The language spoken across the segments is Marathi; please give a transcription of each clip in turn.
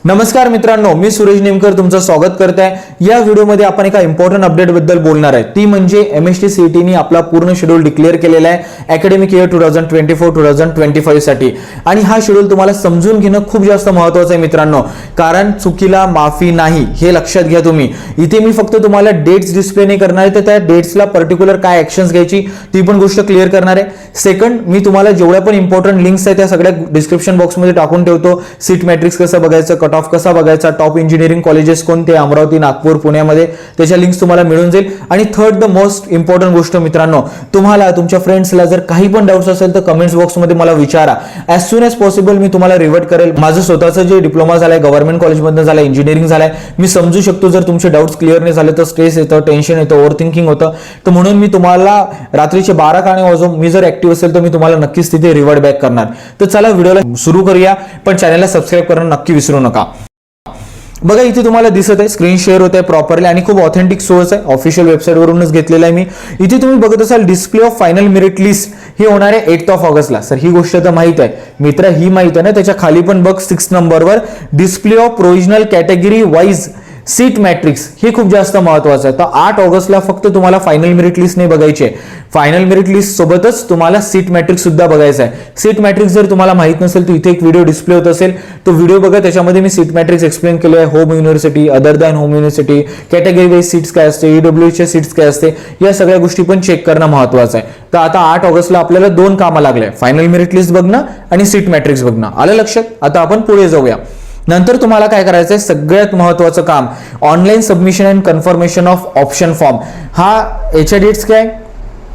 नमस्कार मित्रांनो, मी सुरेश नेमकर तुमचं स्वागत करत आहे। या व्हिडिओमध्ये आपण एका इम्पॉर्टंट अपडेट बद्दल बोलणार आहे, ती म्हणजे एमएसटी सीईटी ने आपला पूर्ण शेड्यूल डिक्लेअर केलेला आहे अकॅडमिक इयर 2024-2025 साठी। आणि हा शेड्यूल तुम्हाला समजून घेणं खूप जास्त महत्त्वाचं आहे मित्रांनो, कारण चुकीला माफी नाही हे लक्षात घ्या तुम्ही। इथे मी फक्त तुम्हाला डेट्स डिस्प्ले नाही करणार आहे, तर त्या डेट्सला पर्टिक्युलर काय ऍक्शन्स घ्यायची ती पण गोष्ट क्लिअर करणार आहे। सेकंड, मी तुम्हाला जेवढ्या पण इम्पॉर्टंट लिंक्स आहेत त्या सगळ्या डिस्क्रिप्शन बॉक्समध्ये टाकून ठेवतो। सीट मॅट्रिक्स कसं बघायचं, कट ऑफ कसा बघायचा, टॉप इंजिनिअरिंग कॉलेजेस कोणते अमरावती, नागपूर, पुण्यामध्ये त्याच्या लिंक्स तुम्हाला मिळून जाईल। आणि थर्ड द मोस्ट इम्पॉर्टंट गोष्ट मित्रांनो, तुम्हाला तुमच्या फ्रेंड्सला जर काही पण डाऊट्स असेल तर कमेंट्स बॉक्समध्ये मला विचारा। ॲज सून ॲज पॉसिबल मी तुम्हाला रिव्हर्ट करेल। माझं स्वतःचं जे डिप्लोमा झालाय गव्हर्नमेंट कॉलेजमधून झालाय, इंजिनिअरिंग झालाय, मी समजू शकतो जर तुमचे डाऊट्स क्लिअर नाही झाले तर स्ट्रेस येतं, टेन्शन येतं, ओव्हर थिंकिंग होतं। तर म्हणून मी तुम्हाला रात्रीचे 12 गाणे वाजवून मी जर ऍक्टिव्ह असेल तर मी तुम्हाला नक्कीच तिथे रिव्हर्ट बॅक करणार। तर चला व्हिडिओला सुरू करूया, पण चॅनलला सबस्क्राईब करणं नक्की विसरू नका। बघा इथे तुम्हाला दिसत आहे, स्क्रीन शेअर होत आहे प्रॉपरली आणि खूप ऑथेंटिक सोर्स आहे, ऑफिशियल वेबसाईट वरूनच घेतलेला आहे मी। इथे तुम्ही बघत असाल display of final merit list हे होणार आहे 8th ऑफ ऑगस्टला। सर ही गोष्ट तर माहित आहे मित्र, ही माहित आहे ना, त्याच्या खाली पण बघ 6 नंबरवर display of provisional category wise seat matrix हे खूप जास्त महत्वाचं आहे। तर 8 ऑगस्टला फक्त तुम्हाला फायनल मेरिट लिस्ट नाही बघायची आहे, फायनल मेरिट लिस्ट सोबतच तुम्हाला सीट मॅट्रिक्स सुद्धा बघायचा आहे। सीट मॅट्रिक्स जर तुम्हाला माहित नसेल तर इथे एक व्हिडिओ डिस्प्ले होत असेल, तो व्हिडिओ बघा, त्याच्यामध्ये मी सीट मॅट्रिक्स एक्सप्लेन केले आहे। Home university, other than home university, category wise seats काय असते, ईडब्ल्यूच्या सीट्स काय असते, या सगळ्या गोष्टी पण चेक करणं महत्वाचं आहे। तर आता 8 ऑगस्टला आपल्याला 2 कामं लागले, फायनल मेरिट लिस्ट बघणं आणि सीट मॅट्रिक्स बघणं। आलं लक्षात? आता आपण पुढे जाऊया। नंतर तुम्हाला काय करायचंय, सगळ्यात महत्त्वाचं काम online submission and confirmation of option form. हा याच्या डेट्स काय,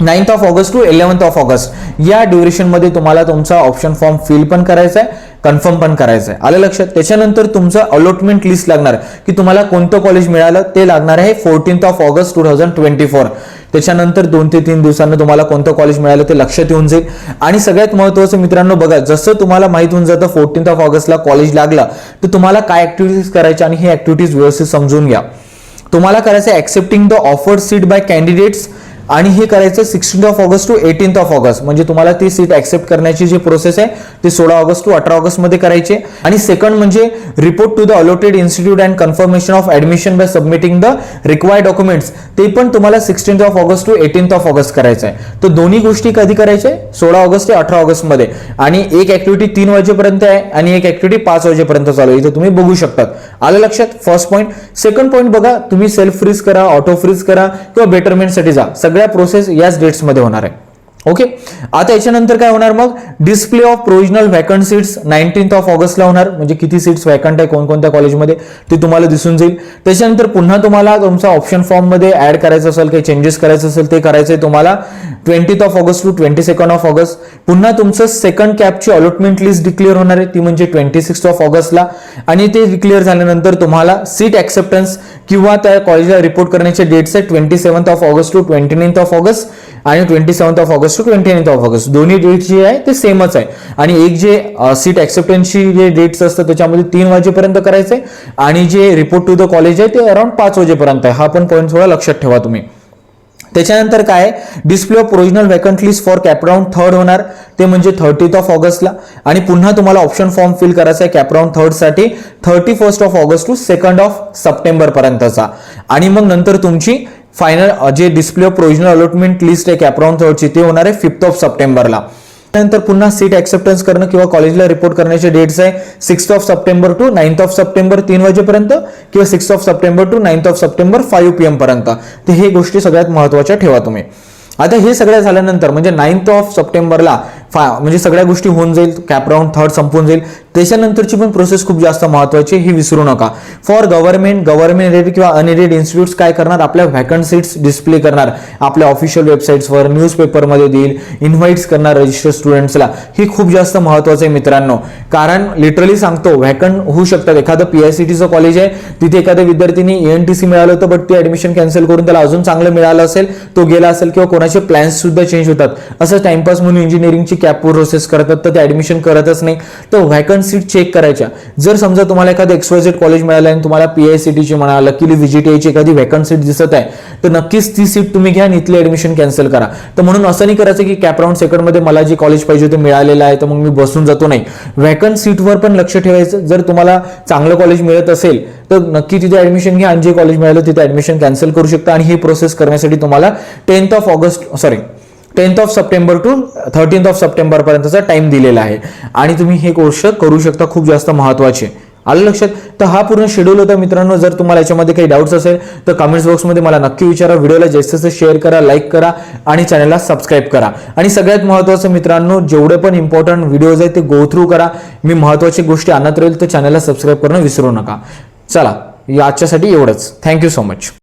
9th of August to 11th of August या ड्युरेशन मध्ये तुम्हाला तुमचा ऑप्शन फॉर्म फिल पण करायचा आहे, कन्फर्म पण करायचं आहे। आलं लक्षात? त्याच्यानंतर तुमचं अलॉटमेंट लिस्ट लागणार की तुम्हाला कोणतं कॉलेज मिळालं ते लागणार आहे 14th ऑफ ऑगस्ट 2024। त्याच्यानंतर 2 ते 3 दिवसांनी तुम्हाला कोणतं कॉलेज मिळालं ते लक्षात येऊन जाईल। आणि सगळ्यात महत्त्वाचं मित्रांनो बघा, जसं तुम्हाला माहित होऊन जातं 14th ऑफ ऑगस्टला कॉलेज लागला तर तुम्हाला काय ऍक्टिव्हिटीज करायच्या आणि ही ऍक्टिव्हिटीज व्यवस्थित समजून घ्या। तुम्हाला करायचं आहे accepting the offered seat by candidates, आणि हे करायचं 16th of August to 18th of August, म्हणजे तुम्हाला ती सीट ऍक्सेप्ट करण्याची जी प्रोसेस आहे ती 16 ऑगस्ट टू 18 ऑगस्ट मध्ये करायची। आणि सेकंड म्हणजे report to the allotted institute and confirmation of admission by submitting the required documents, ते पण तुम्हाला 16th of August to 18th of August करायचं आहे। तर दोन्ही गोष्टी कधी करायच्या, 16 ऑगस्ट ते 18 ऑगस्ट मध्ये। आणि एक ऍक्टिव्हिटी 3 वाजेपर्यंत आहे आणि एक ऍक्टिव्हिटी 5 वाजेपर्यंत चालू आहे, इथे तुम्ही बघू शकतात। आलं लक्षात? First point. सेकंड पॉईंट बघा, तुम्ही सेल्फ फ्रीज करा, ऑटो फ्रीज करा किंवा बेटरमेंटसाठी जा, सगळ्या प्रोसेस याच डेट्स मध्ये होणार आहे। ओके, आता याच्यानंतर काय होणार मग, display of provisional vacant seats 19th of ऑगस्टला होणार, म्हणजे किती सीट्स व्हॅकंट आहे कोणकोणत्या कॉलेजमध्ये ते तुम्हाला दिसून जाईल। त्याच्यानंतर पुन्हा तुम्हाला तुमचा ऑप्शन फॉर्म मध्ये ऍड करायचं असेल, काही चेंजेस करायचं असेल ते करायचंय तुम्हाला 20th of August to 22nd of August. पुन्हा तुमचं सेकंड कॅपची अलॉटमेंट लिस्ट डिक्लेअर होणार आहे, ती म्हणजे 26th ऑफ ऑगस्टला। आणि ते डिक्लेअर झाल्यानंतर तुम्हाला सीट ऍक्सेप्टन्स किंवा त्या कॉलेजला रिपोर्ट करण्याचे डेट्स आहेत 27th of August to 29th of August आणि 27th of August to 29th of August. दोन्ही डेट जे आहे ते सेमच आहे। आणि एक जे सीट ऍक्सेप्टन्सची जे डेट्स असतात त्याच्यामध्ये 3 वाजेपर्यंत करायचंय आणि जे रिपोर्ट टू द कॉलेज आहे ते अराउंड 5 वाजेपर्यंत आहे। हा पण पॉईंट थोडा लक्षात ठेवा तुम्ही। त्याच्यानंतर काय, display of provisional vacant list for CAP round 3rd होणार, ते म्हणजे 30th ऑफ ऑगस्टला। आणि पुन्हा तुम्हाला ऑप्शन फॉर्म फिल करायचा आहे कॅपराउंड 3rd साठी 31st of August to 2nd of September पर्यंतचा। आणि मग नंतर तुमची फायनल जे display of provisional allotment list आहे कॅपराउंड 3rd ची, ते होणार आहे 5th ऑफ सप्टेंबरला। त्यानंतर पुन्हा सीट ऍक्सेप्टन्स करणं किंवा कॉलेजला रिपोर्ट करण्याचे डेट्स आहे 6th of September to 9th of September 3 वाजेपर्यंत किंवा 6th of September to 9th of September 5 PM पर्यंत। तर हे गोष्टी सगळ्यात महत्त्वाच्या ठेवा तुम्ही। आता हे सगळं झाल्यानंतर म्हणजे 9th ऑफ सप्टेंबरला म्हणजे सगळ्या गोष्टी होऊन जाईल, कॅपराउंड 3rd संपून जाईल। त्याच्यानंतरची पण प्रोसेस खूप जास्त महत्त्वाची, ही विसरू नका। फॉर गव्हर्नमेंट एडेड किंवा अनएडेड इन्स्टिट्यूट्स काय करणार, आपल्या व्हॅकंट सीट्स डिस्प्ले करणार, आपल्या ऑफिशियल वेबसाईट्सवर, न्यूजपेपरमध्ये देईल, इन्व्हाइट्स करणार रजिस्टर्ड स्टुडंट्सला। ही खूप जास्त महत्त्वाचं आहे मित्रांनो, कारण लिटरली सांगतो व्हॅकंट होऊ शकतात। एखादं PICTचं कॉलेज आहे, तिथे एखाद्या विद्यार्थ्यांनी ENTC मिळालं होतं बट ते ऍडमिशन कॅन्सल करून त्याला अजून चांगलं मिळालं असेल, तो गेला असेल, किंवा कोणाचे प्लॅन्स सुद्धा चेंज होतात। असं टाइमपास म्हणून इंजिनिअरिंगची सीटची कॅप प्रोसेस करतात तर ते ऍडमिशन करतच नाही. तर व्हॅकंट सीट चेक करायच्या. जर समजा तुम्हाला एखादं XYZ कॉलेज मिळालं आणि तुम्हाला PICTची म्हणा, लकीली VGTIची एखादी व्हॅकंट सीट दिसत आहे तर नक्कीच ती सीट तुम्ही घ्या आणि इथली ऍडमिशन कॅन्सल करा. तर म्हणून असं नाही करायचं की कॅप राऊंड सेकंडमध्ये मला जे कॉलेज पाहिजे ते मिळालेलं आहे तर मग मी बसून जातो. नाही, व्हॅकंट सीटवर पण लक्ष ठेवायचं. जर तुम्हाला चांगलं कॉलेज मिळत असेल तर नक्की तिथे ऍडमिशन घ्या आणि जे कॉलेज मिळालं तिथे ऍडमिशन कॅन्सल करू शकता. आणि ही प्रोसेस करण्यासाठी तुम्हाला 10th of September to 13th of September पर्यंतचा टाइम दिलेला आहे आणि तुम्ही हे गोष्ट करू शकता. खूप जास्त महत्वाचे. आलं लक्षात? तर हा पूर्ण शेड्यूल होता मित्रांनो. जर तुम्हाला याच्यामध्ये काही डाऊट्स असेल तर कमेंट्स बॉक्समध्ये मला नक्की विचारा. व्हिडिओला जास्तीत जास्त शेअर करा, लाईक करा आणि चॅनलला सबस्क्राईब करा. आणि सगळ्यात महत्त्वाचं मित्रांनो, जेवढे पण इम्पॉर्टंट व्हिडिओज आहेत ते गो थ्रू करा. मी महत्त्वाची गोष्टी आणत राहील तर चॅनलला सबस्क्राईब करणं विसरू नका. चला, आजच्यासाठी एवढंच. Thank you so much.